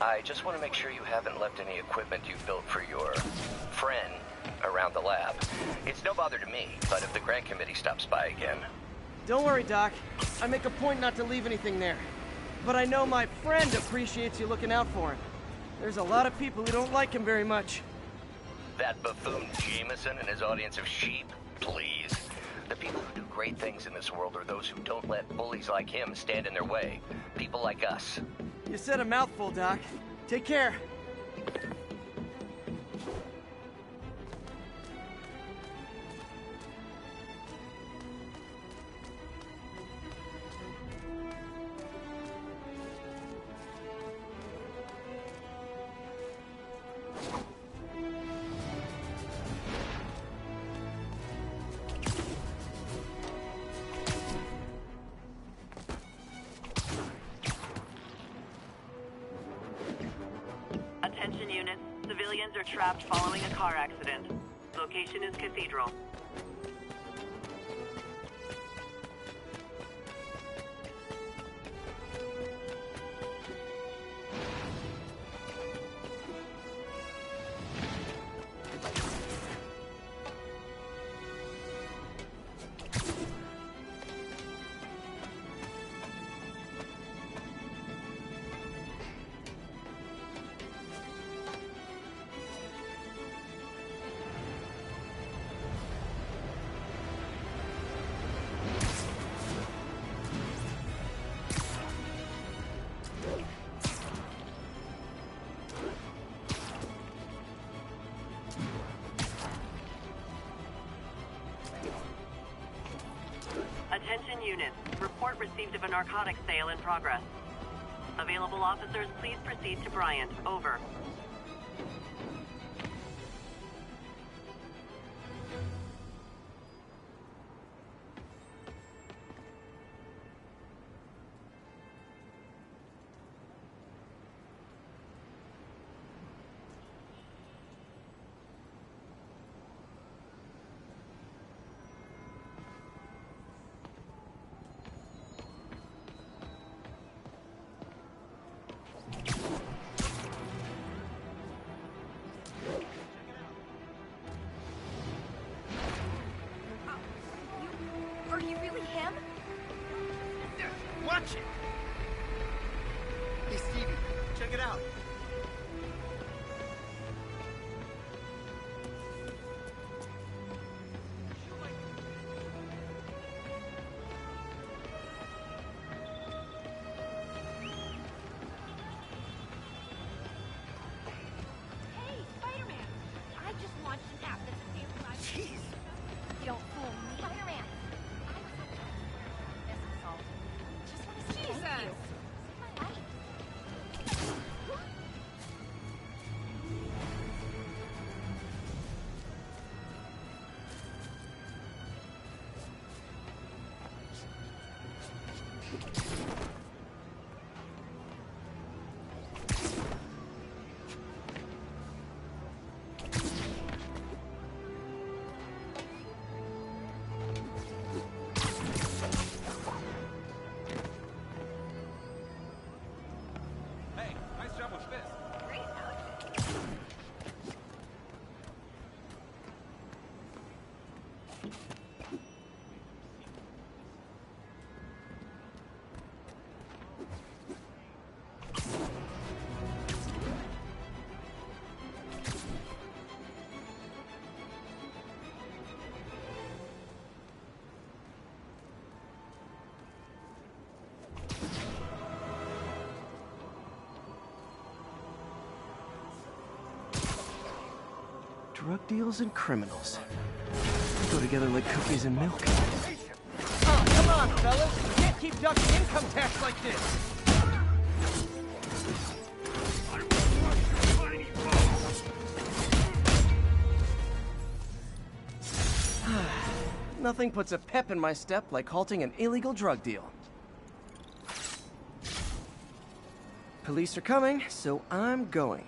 I just want to make sure you haven't left any equipment you built for your friend around the lab. It's no bother to me, but if the grant committee stops by again... Don't worry, Doc. I make a point not to leave anything there. But I know my friend appreciates you looking out for him. There's a lot of people who don't like him very much. That buffoon Jameson and his audience of sheep? Please. The people who do great things in this world are those who don't let bullies like him stand in their way. People like us. You said a mouthful, Doc. Take care. Attention units. Civilians are trapped following a car accident. Location is Cathedral. Attention units. Report received of a narcotics sale in progress. Available officers, please proceed to Bryant. Over. Are you really him? Watch it! Hey, Stevie, check it out. Hey, Spider-Man! I just launched an app that's a safe life. Jeez. Don't fool me. Spider-Man! This assault. Just want to say thank you. Save my life. Hey, nice job with this. Great outfit. Drug deals and criminals. They go together like cookies and milk. Oh, come on, fellas! You can't keep ducking income tax like this! Nothing puts a pep in my step like halting an illegal drug deal. Police are coming, so I'm going.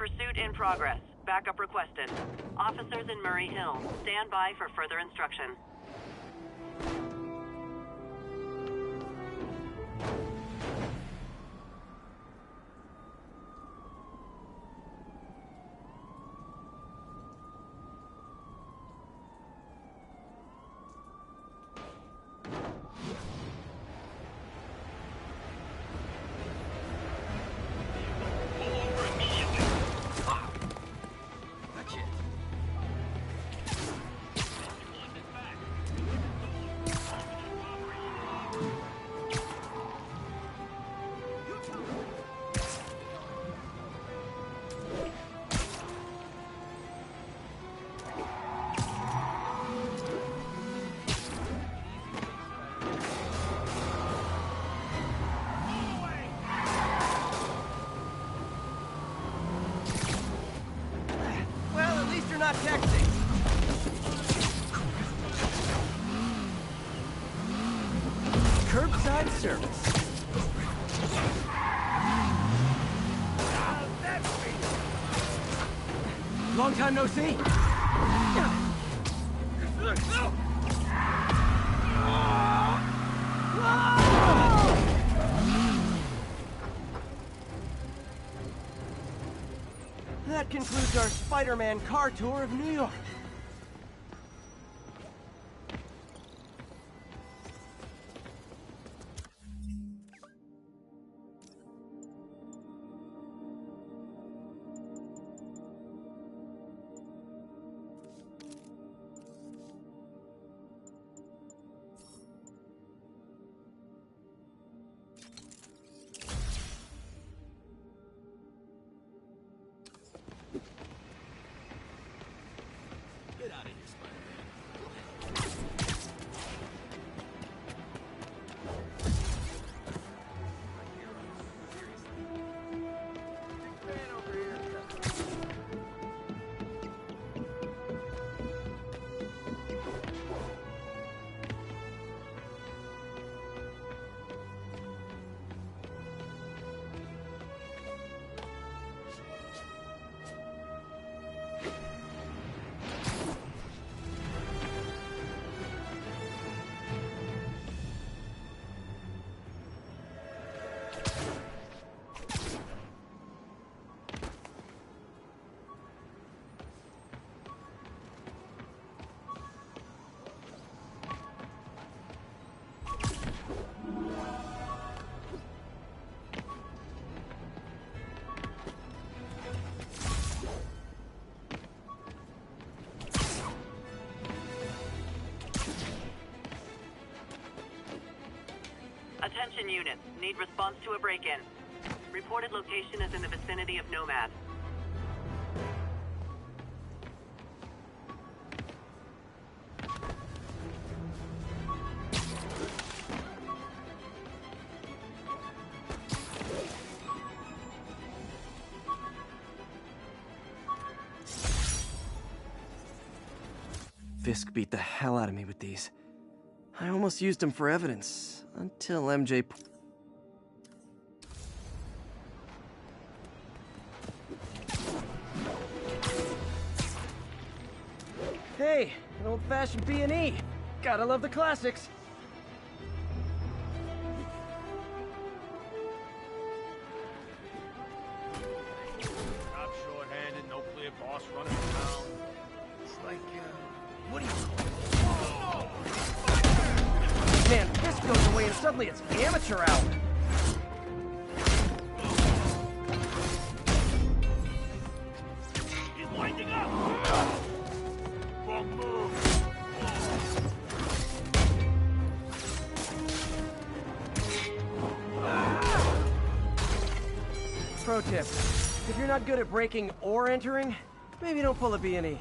Pursuit in progress. Backup requested. Officers in Murray Hill. Stand by for further instruction. Not texting. Curbside service. Long time no see. That concludes our Spider-Man car tour of New York. Attention units. Need response to a break-in. Reported location is in the vicinity of Nomad. Fisk beat the hell out of me with these. I almost used them for evidence, until MJ... Hey, an old-fashioned B&E. Gotta love the classics. Top short-handed, no clear boss running around. It's like, what do you call it? Man, Fisk goes away and suddenly it's amateur hour. He's winding up! Wrong move! Pro tip, if you're not good at breaking or entering, maybe don't pull a B&E.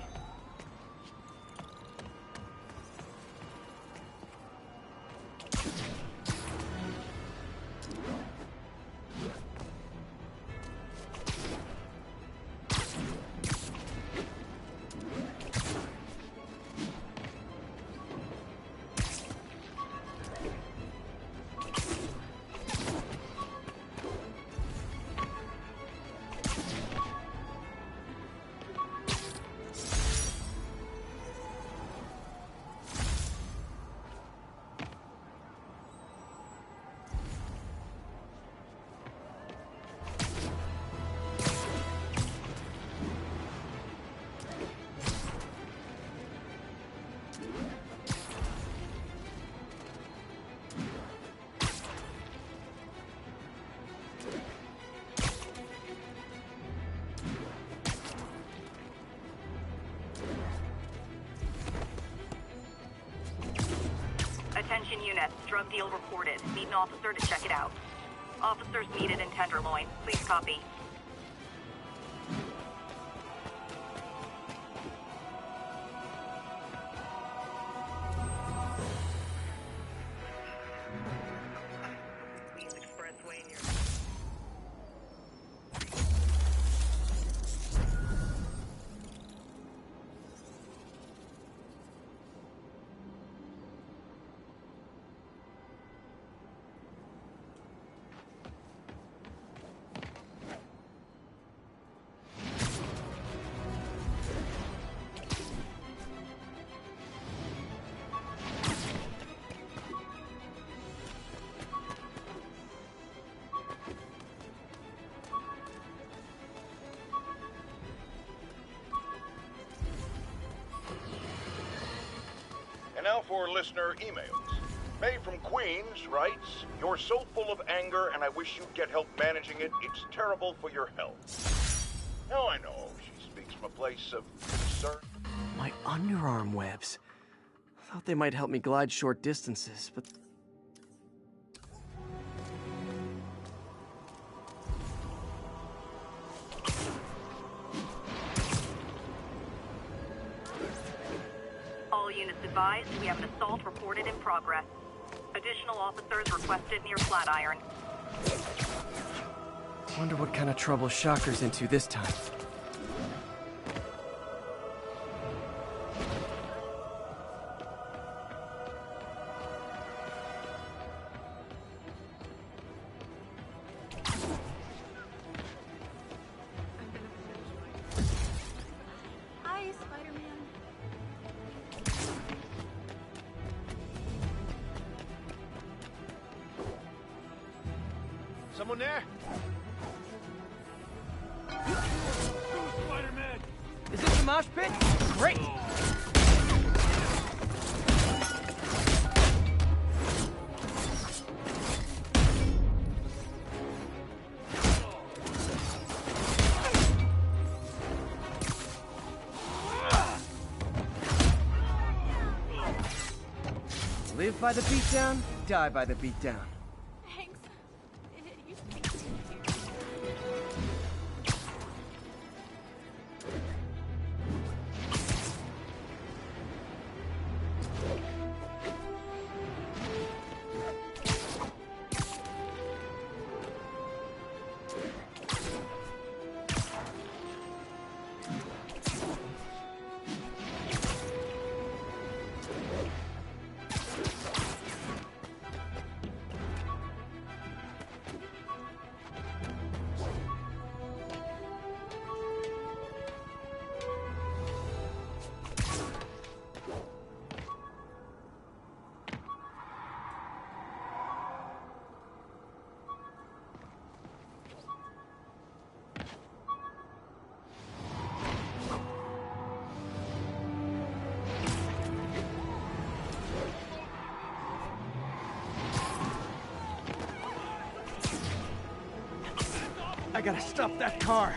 unit. Drug deal reported. Need an officer to check it out. Officers needed in Tenderloin. Please copy. Expressway near. Now for listener emails. May from Queens writes, "You're so full of anger and I wish you'd get help managing it. It's terrible for your health." Now I know she speaks from a place of concern. My underarm webs. I thought they might help me glide short distances, but... All units advised, we have an assault reported in progress. Additional officers requested near Flatiron. Wonder what kind of trouble Shocker's into this time. Hi, Spider-Man. Someone there? Spider-Man! Is this the mosh pit? Great! Live by the beatdown, die by the beatdown. Thanks. You speak too. I gotta stop that car.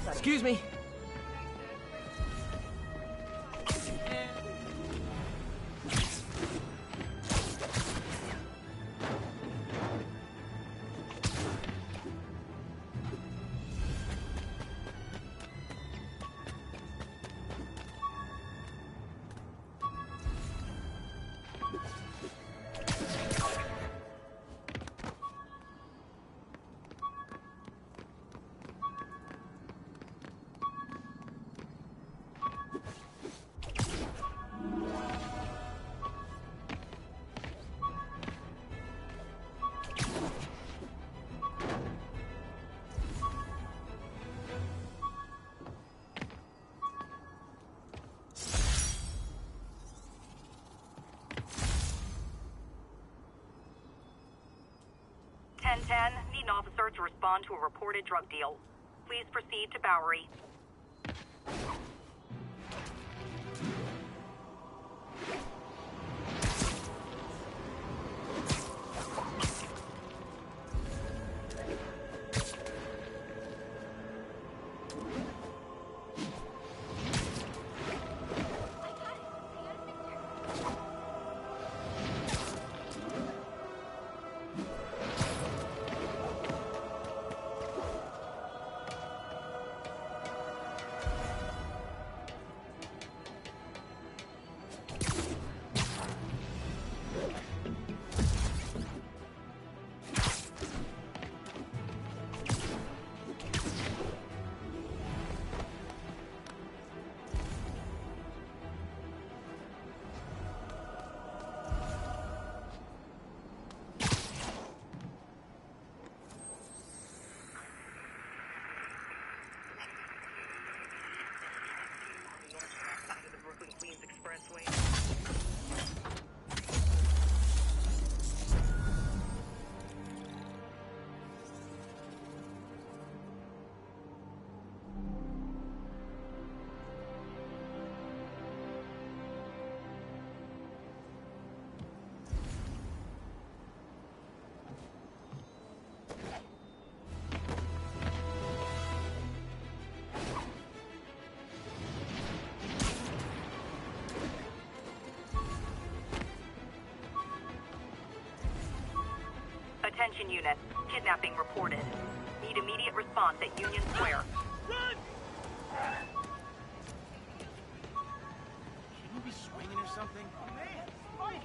Excuse me. Need an officer to respond to a reported drug deal. Please proceed to Bowery. expressway. Attention unit. Kidnapping reported. Need immediate response at Union Square. Run! Can you be swinging or something? Oh, man, Spike!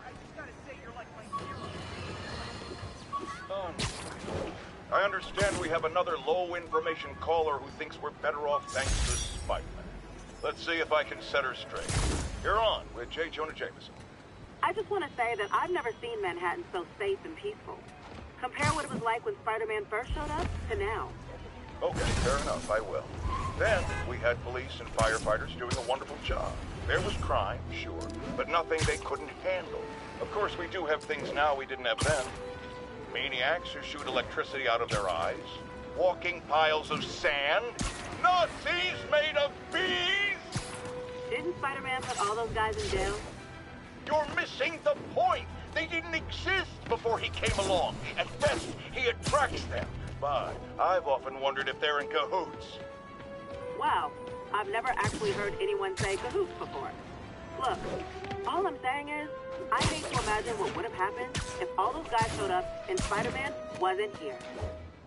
I just gotta say, you're like my hero. I understand we have another low-information caller who thinks we're better off thanks to Spider-Man. Let's see if I can set her straight. You're on with J. Jonah Jameson. I just want to say that I've never seen Manhattan so safe and peaceful. Compare what it was like when Spider-Man first showed up to now. Okay, fair enough, I will. Then, we had police and firefighters doing a wonderful job. There was crime, sure, but nothing they couldn't handle. Of course, we do have things now we didn't have then. Maniacs who shoot electricity out of their eyes, walking piles of sand, Nazis made of bees! Didn't Spider-Man put all those guys in jail? You're missing the point! They didn't exist before he came along. At best, he attracts them. But I've often wondered if they're in cahoots. Wow, I've never actually heard anyone say cahoots before. Look, all I'm saying is, I hate to imagine what would have happened if all those guys showed up and Spider-Man wasn't here.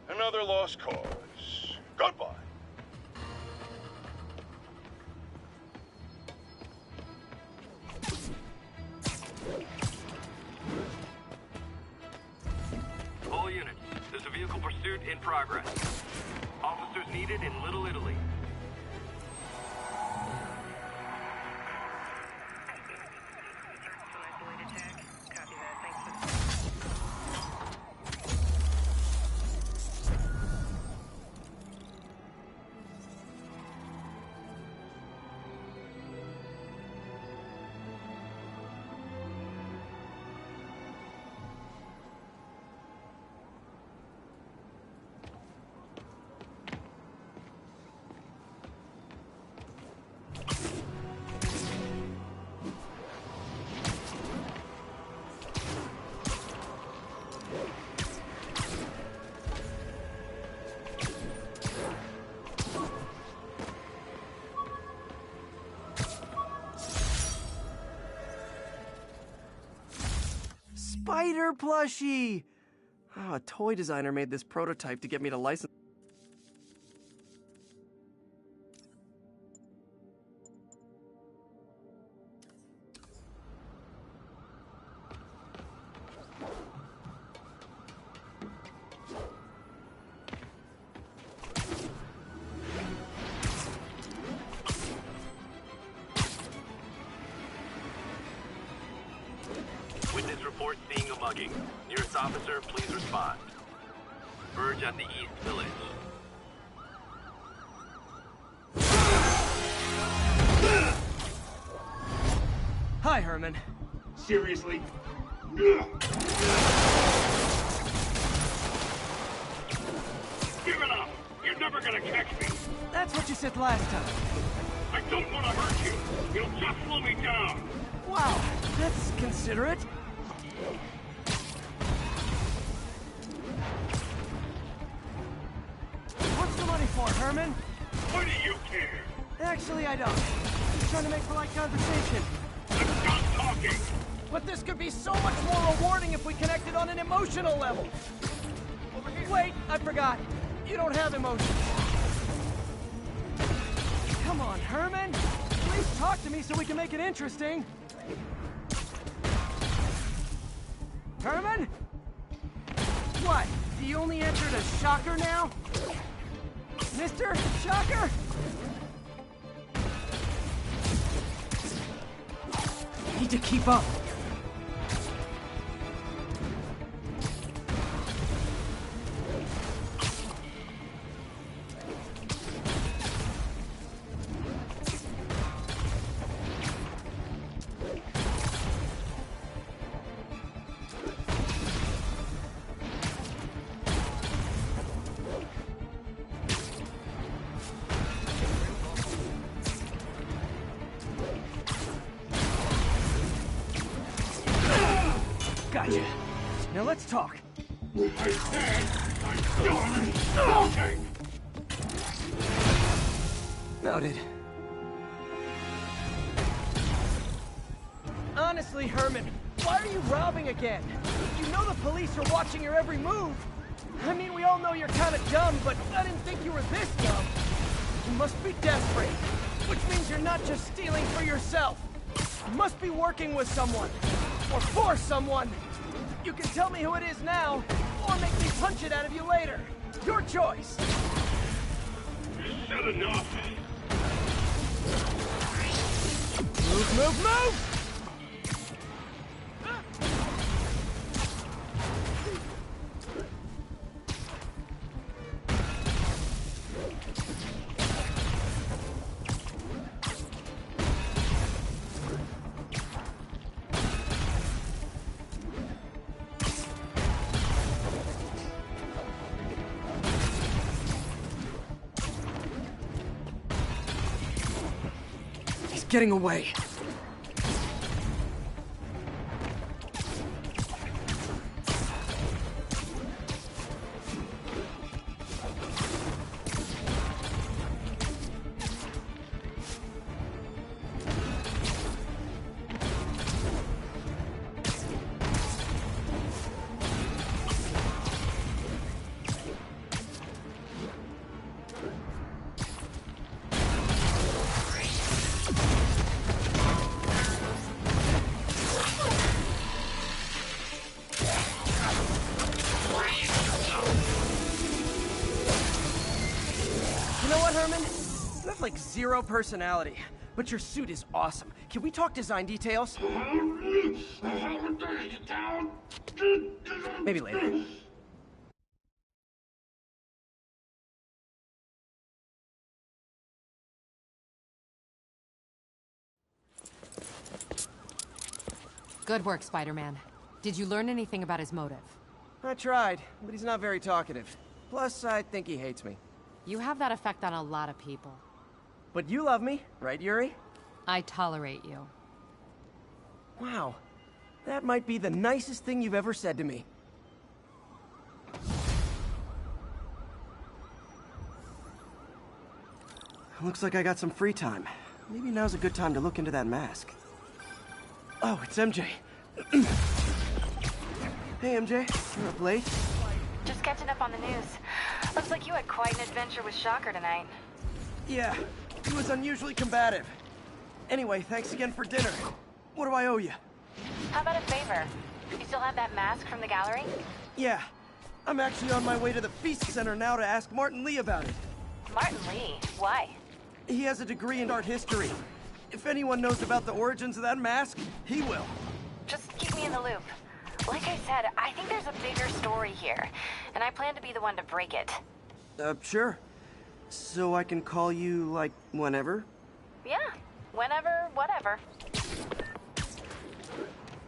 Another lost cause. Goodbye. All units, there's a vehicle pursuit in progress. Officers needed in Little Italy. Spider plushie! Oh, a toy designer made this prototype to get me to license. Witness report seeing a mugging. Nearest officer, please respond. Verge on the East Village. Hi, Herman. Seriously? Give it up! You're never gonna catch me! That's what you said last time. I don't want to hurt you! You'll just slow me down! Wow, that's considerate. What's the money for, Herman? Why do you care? Actually, I don't. Just trying to make polite conversation. I'm done talking! But this could be so much more rewarding if we connected on an emotional level. Wait, I forgot. You don't have emotions. Come on, Herman. Please talk to me so we can make it interesting. Herman? What? Do you only answer to Shocker now? Mr. Shocker? Need to keep up. Gotcha. Now let's talk. I said I'm done talking! Noted. Honestly, Herman, why are you robbing again? You know the police are watching your every move. I mean, we all know you're kind of dumb, but I didn't think you were this dumb. You must be desperate, which means you're not just stealing for yourself. You must be working with someone, or for someone. You can tell me who it is now, or make me punch it out of you later. Your choice. You said enough. Move, move, move! Getting away. Like zero personality, but your suit is awesome. Can we talk design details? Maybe later. Good work, Spider-Man. Did you learn anything about his motive? I tried, but he's not very talkative. Plus, I think he hates me. You have that effect on a lot of people. But you love me, right, Yuri? I tolerate you. Wow. That might be the nicest thing you've ever said to me. Looks like I got some free time. Maybe now's a good time to look into that mask. Oh, it's MJ. Hey, MJ. You're up late? Just catching up on the news. Looks like you had quite an adventure with Shocker tonight. Yeah. He was unusually combative. Anyway, thanks again for dinner. What do I owe you? How about a favor? You still have that mask from the gallery? Yeah. I'm actually on my way to the Feast Center now to ask Martin Lee about it. Martin Lee? Why? He has a degree in art history. If anyone knows about the origins of that mask, he will. Just keep me in the loop. Like I said, I think there's a bigger story here, and I plan to be the one to break it. Sure. So I can call you, like, whenever? Yeah, whenever, whatever.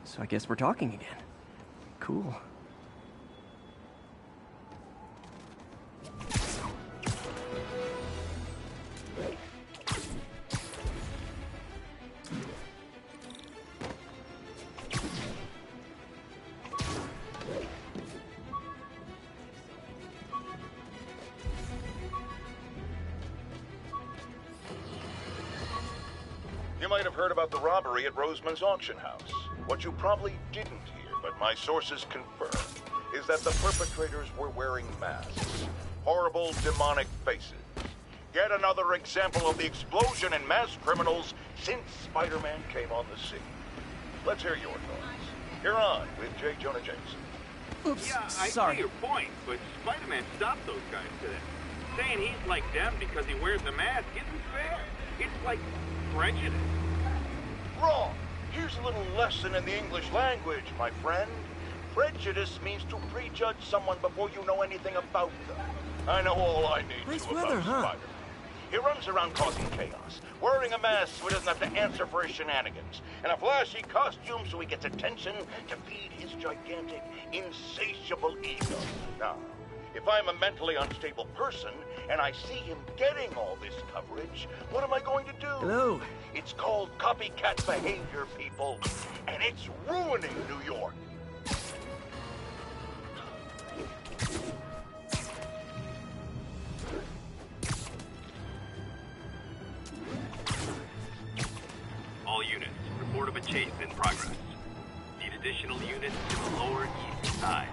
So I guess we're talking again. Cool. You might have heard about the robbery at Roseman's auction house. What you probably didn't hear, but my sources confirm, is that the perpetrators were wearing masks. Horrible, demonic faces. Yet another example of the explosion in mass criminals since Spider-Man came on the scene. Let's hear your thoughts. You're on with J. Jonah Jameson. Oops, Yeah, I sorry. see your point, but Spider-Man stopped those guys today. Saying he's like them because he wears the mask isn't fair. It's like prejudice. Wrong. Here's a little lesson in the English language, my friend. Prejudice means to prejudge someone before you know anything about them. I know all I need Nice to weather, about huh? Spider-Man. He runs around causing chaos, wearing a mask so he doesn't have to answer for his shenanigans, and a flashy costume so he gets attention to feed his gigantic, insatiable ego. Now, if I'm a mentally unstable person and I see him getting all this coverage, what am I going to do? Hello. It's called copycat behavior, people, and it's ruining New York. All units, report of a chase in progress. Need additional units to the lower east side.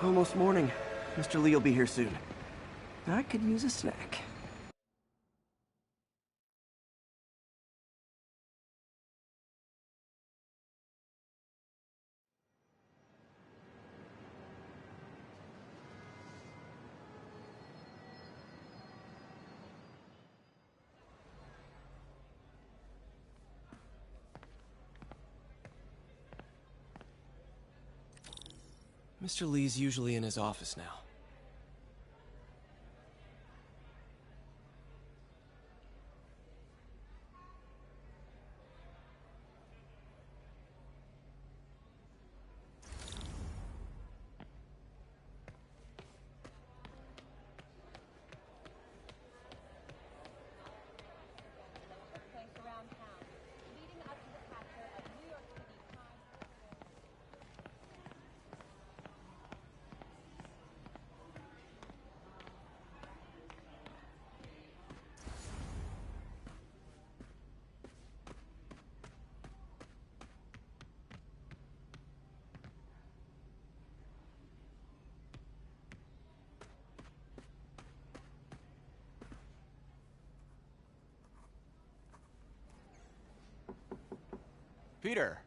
Almost morning. Mr. Lee will be here soon. I could use a snack. Mr. Lee's usually in his office now. Peter,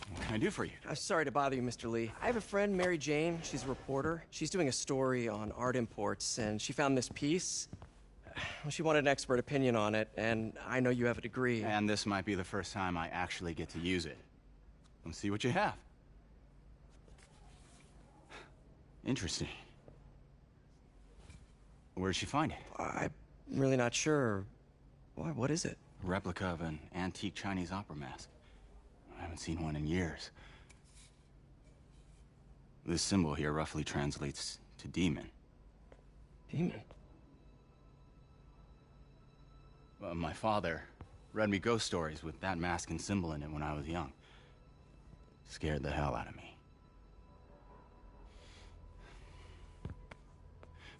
what can I do for you? Sorry to bother you, Mr. Lee. I have a friend, Mary Jane. She's a reporter. She's doing a story on art imports, and she found this piece. Well, she wanted an expert opinion on it, and I know you have a degree. And this might be the first time I actually get to use it. Let's see what you have. Interesting. Where'd she find it? I'm really not sure. What is it? A replica of an antique Chinese opera mask. I haven't seen one in years. This symbol here roughly translates to demon. Demon? My father read me ghost stories with that mask and symbol in it when I was young. Scared the hell out of me.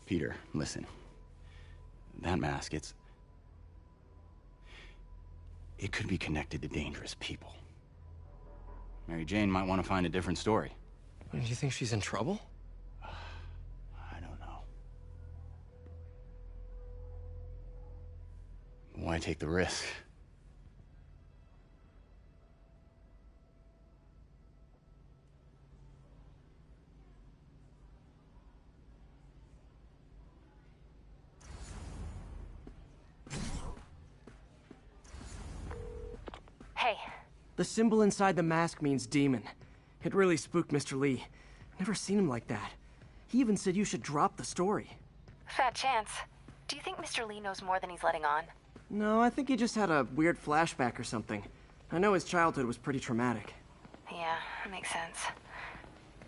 Peter, listen. That mask, it could be connected to dangerous people. Mary Jane might want to find a different story. Do you think she's in trouble? I don't know. Why take the risk? Hey. The symbol inside the mask means demon. It really spooked Mr. Lee. Never seen him like that. He even said you should drop the story. Fat chance. Do you think Mr. Lee knows more than he's letting on? No, I think he just had a weird flashback or something. I know his childhood was pretty traumatic. Yeah, that makes sense.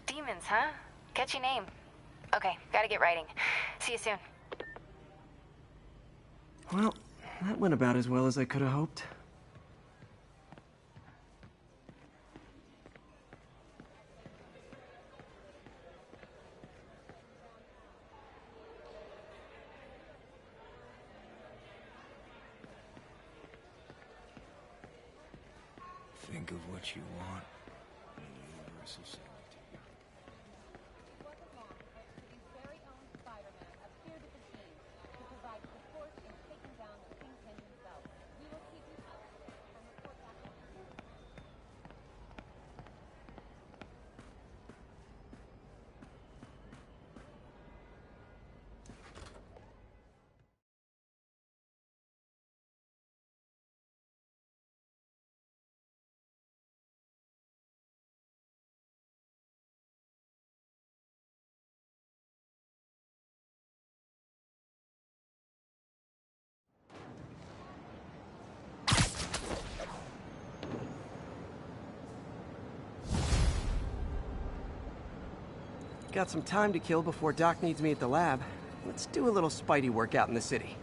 Demons, huh? Catchy name. Okay, gotta get writing. See you soon. Well, that went about as well as I could have hoped. Think of what you want, and the universe will send it to you. His very own Spider-Man appeared at the scene to provide support in taking down the Kingpin himself. We will keep you updated and report back on you. Got some time to kill before Doc needs me at the lab. Let's do a little Spidey workout in the city.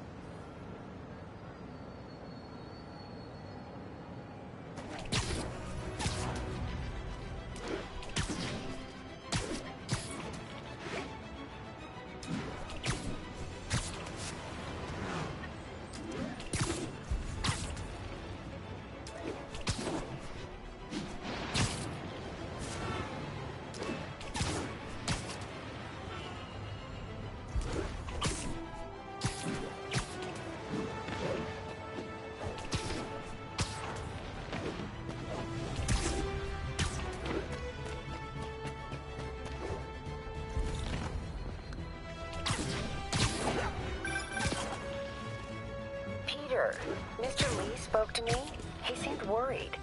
Mr. Lee spoke to me. He seemed worried.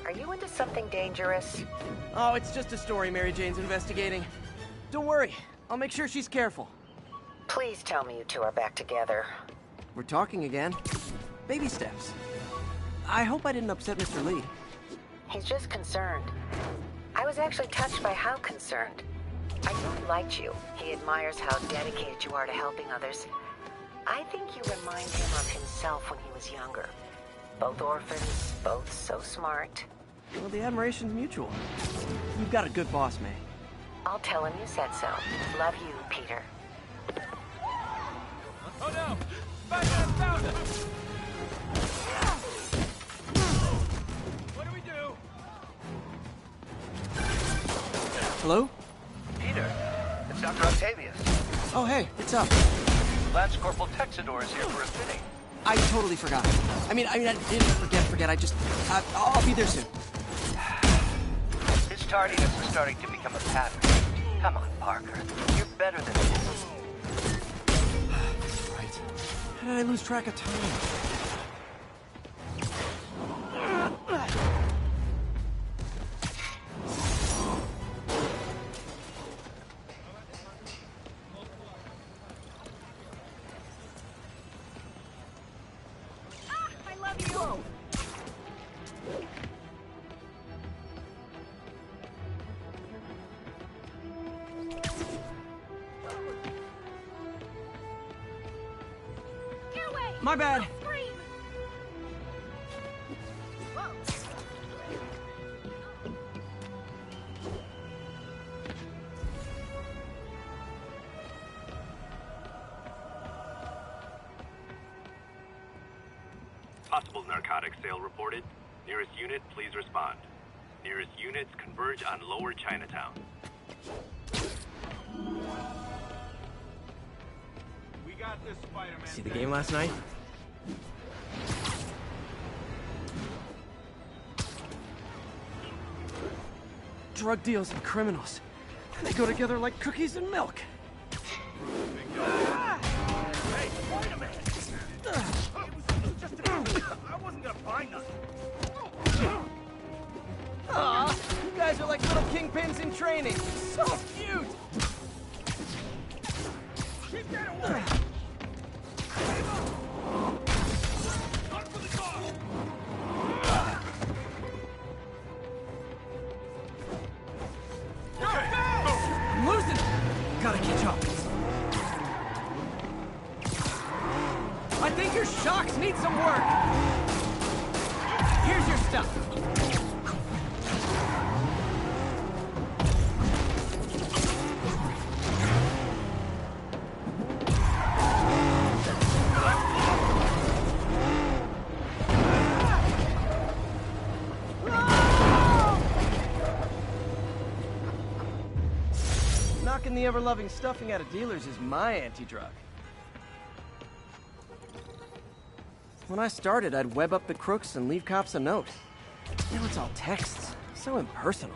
Are you into something dangerous? Oh, it's just a story Mary Jane's investigating. Don't worry, I'll make sure she's careful. Please tell me you two are back together. We're talking again. Baby steps. I hope I didn't upset Mr. Lee. He's just concerned. I was actually touched by how concerned. I really liked you. He admires how dedicated you are to helping others. I think you remind him of himself when he was younger. Both orphans, both so smart. Well, the admiration's mutual. You've got a good boss, May. I'll tell him you said so. Love you, Peter. Oh no! Spider-Man found us! What do we do? Hello? Peter, it's Dr. Octavius. Oh, hey, what's up? Lance Corporal Texador is here for a fitting. I totally forgot. I mean, I didn't forget. I'll be there soon. His tardiness is starting to become a pattern. Come on, Parker. You're better than this. Right. How did I lose track of time? My bad. Possible narcotics sale reported. Nearest unit, please respond. Nearest units converge on Lower Chinatown. We got this, Spider-Man. See the game last night? Drug deals and criminals. They go together like cookies and milk. Hey, wait a minute! It was just I wasn't gonna buy nothing. Aw, you guys are like little kingpins in training. So cute! Keep that away! Run for the car! I'm losing it! Gotta catch up. I think your shocks need some work. Here's your stuff. Knocking the ever-loving stuffing out of dealers is my anti-drug. When I started, I'd web up the crooks and leave cops a note. Now it's all texts. So impersonal.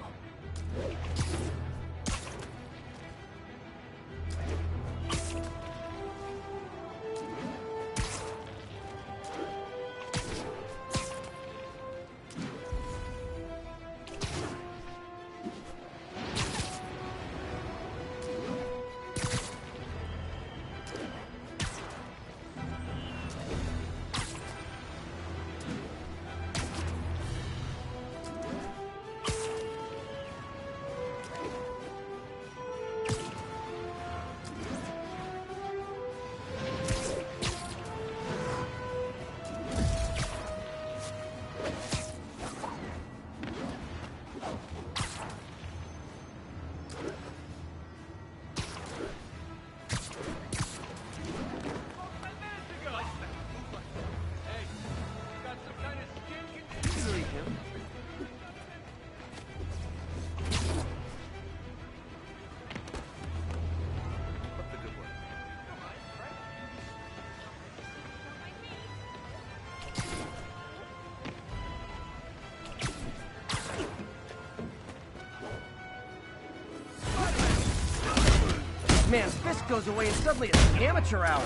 Man's fist goes away and suddenly it's amateur hour.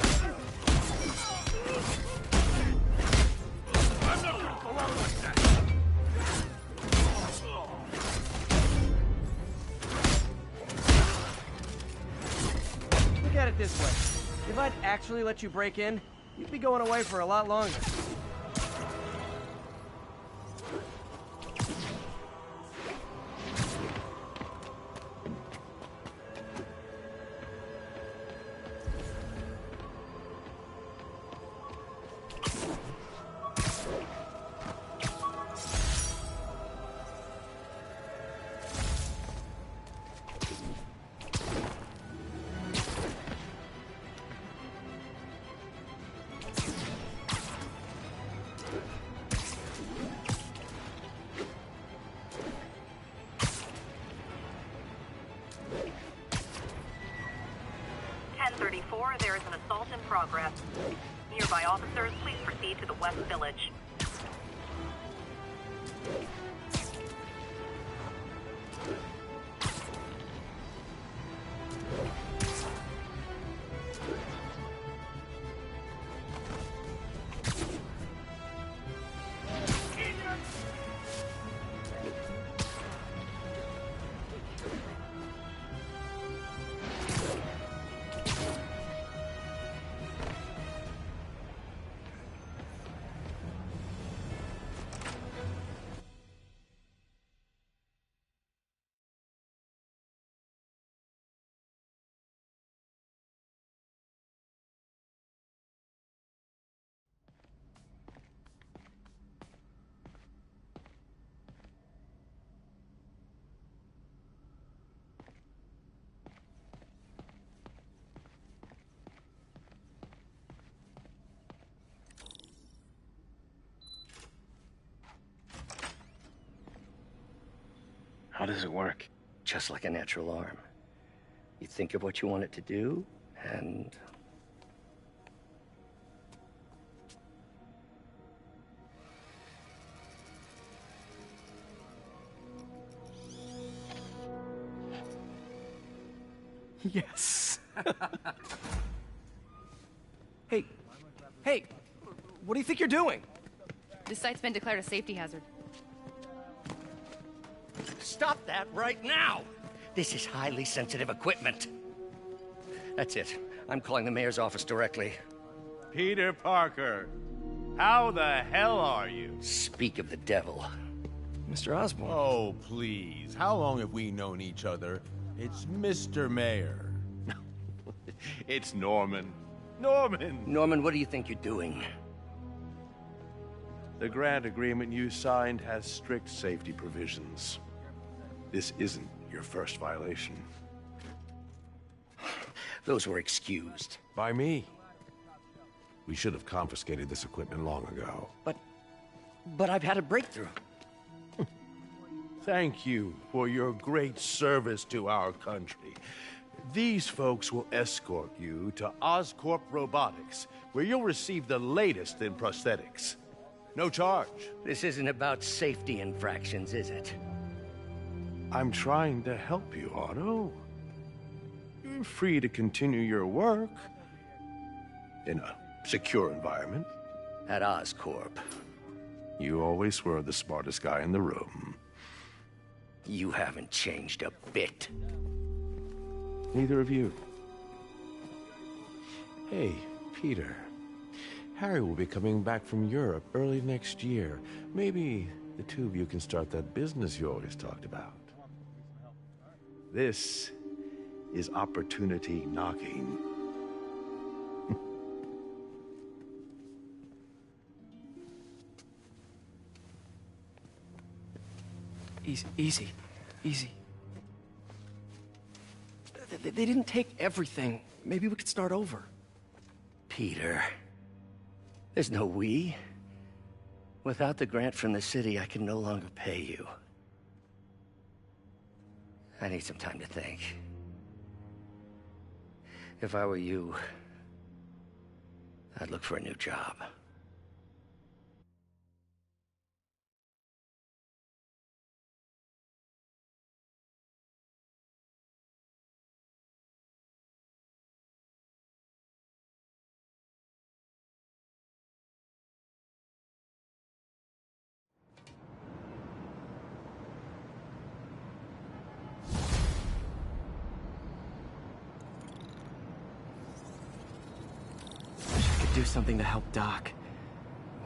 I'm not gonna go out like that. Look at it this way. If I'd actually let you break in, you'd be going away for a lot longer. There is an assault in progress. Nearby officers, please proceed to the West Village. How does it work? Just like a natural arm. You think of what you want it to do, and... Yes. Hey, what do you think you're doing? This site's been declared a safety hazard. Stop that right now! This is highly sensitive equipment. That's it. I'm calling the mayor's office directly. Peter Parker, how the hell are you? Speak of the devil. Mr. Osborn. Oh, please. How long have we known each other? It's Mr. Mayor. It's Norman. Norman! Norman, what do you think you're doing? The grant agreement you signed has strict safety provisions. This isn't your first violation. Those were excused. By me. We should have confiscated this equipment long ago. But I've had a breakthrough. Thank you for your great service to our country. These folks will escort you to Oscorp Robotics, where you'll receive the latest in prosthetics. No charge. This isn't about safety infractions, is it? I'm trying to help you, Otto. You're free to continue your work in a secure environment. At Oscorp. You always were the smartest guy in the room. You haven't changed a bit. Neither of you. Hey, Peter. Harry will be coming back from Europe early next year. Maybe the two of you can start that business you always talked about. This is opportunity knocking. Easy. They didn't take everything. Maybe we could start over. Peter. There's no we. Without the grant from the city, I can no longer pay you. I need some time to think. If I were you, I'd look for a new job. Do something to help Doc.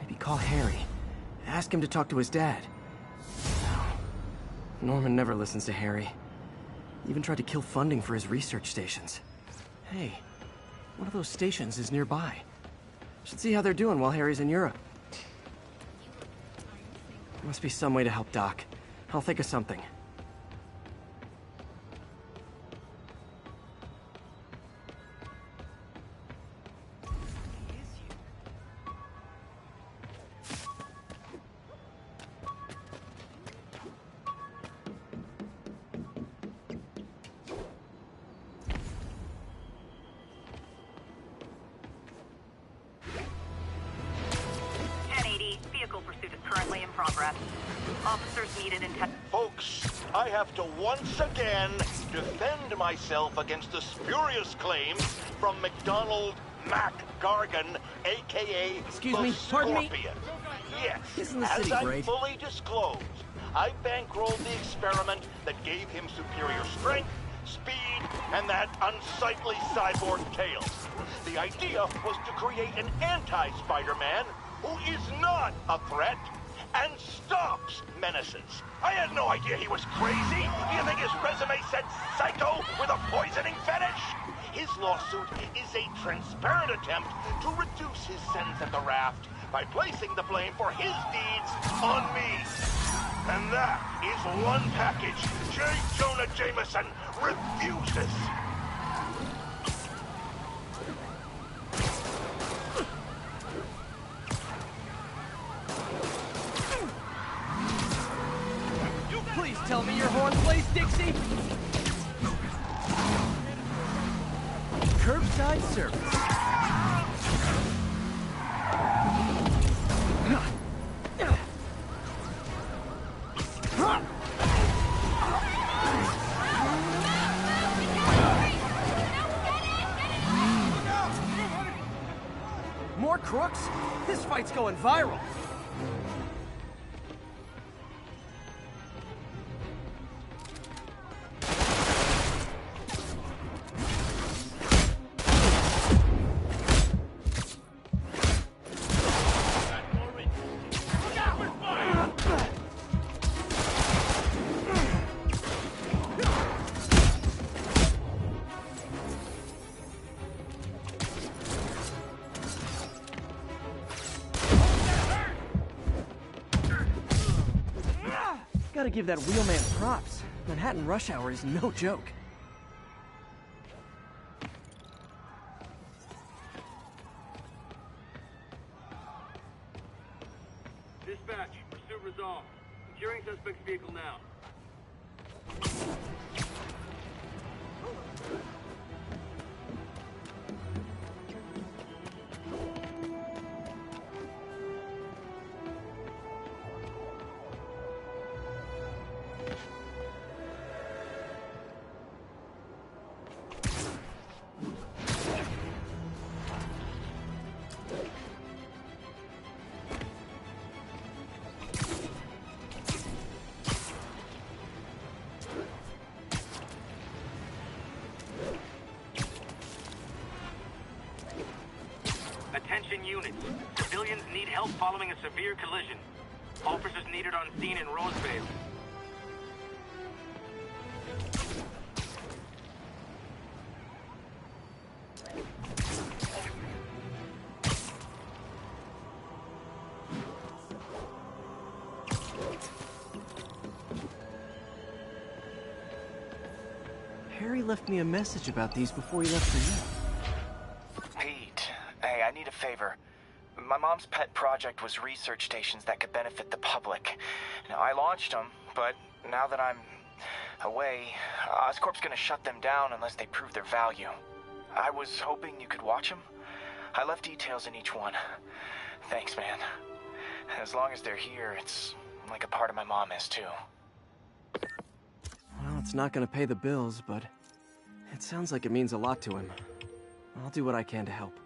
Maybe call Harry. Ask him to talk to his dad. No. Norman never listens to Harry. He even tried to kill funding for his research stations. Hey, one of those stations is nearby. Should see how they're doing while Harry's in Europe. There must be some way to help Doc. I'll think of something. I have to once again defend myself against the spurious claims from McDonald Mac Gargan, a.k.a. Excuse me, pardon me? Yes, Isn't the as city I great? fully disclosed, I bankrolled the experiment that gave him superior strength, speed, and that unsightly cyborg tail. The idea was to create an anti-Spider-Man who is not a threat and stops menaces. I had no idea he was crazy. Do you think his resume said psycho with a poisoning fetish? His lawsuit is a transparent attempt to reduce his sentence at the raft by placing the blame for his deeds on me. And that is one package J. Jonah Jameson refuses. Please tell me your horn plays, Dixie. Curbside service. More crooks? This fight's going viral. Gotta give that wheelman props. Manhattan rush hour is no joke. Dispatch, pursuit resolved. Securing suspect's vehicle now. units. Civilians need help following a severe collision. Officers needed on scene in Roseville. Harry left me a message about these before he left for you. Pete, hey, I need a favor. My mom's pet project was research stations that could benefit the public. Now, I launched them, but now that I'm away, Oscorp's gonna shut them down unless they prove their value. I was hoping you could watch them. I left details in each one. Thanks, man. As long as they're here, it's like a part of my mom is, too. Well, it's not gonna pay the bills, but it sounds like it means a lot to him. I'll do what I can to help.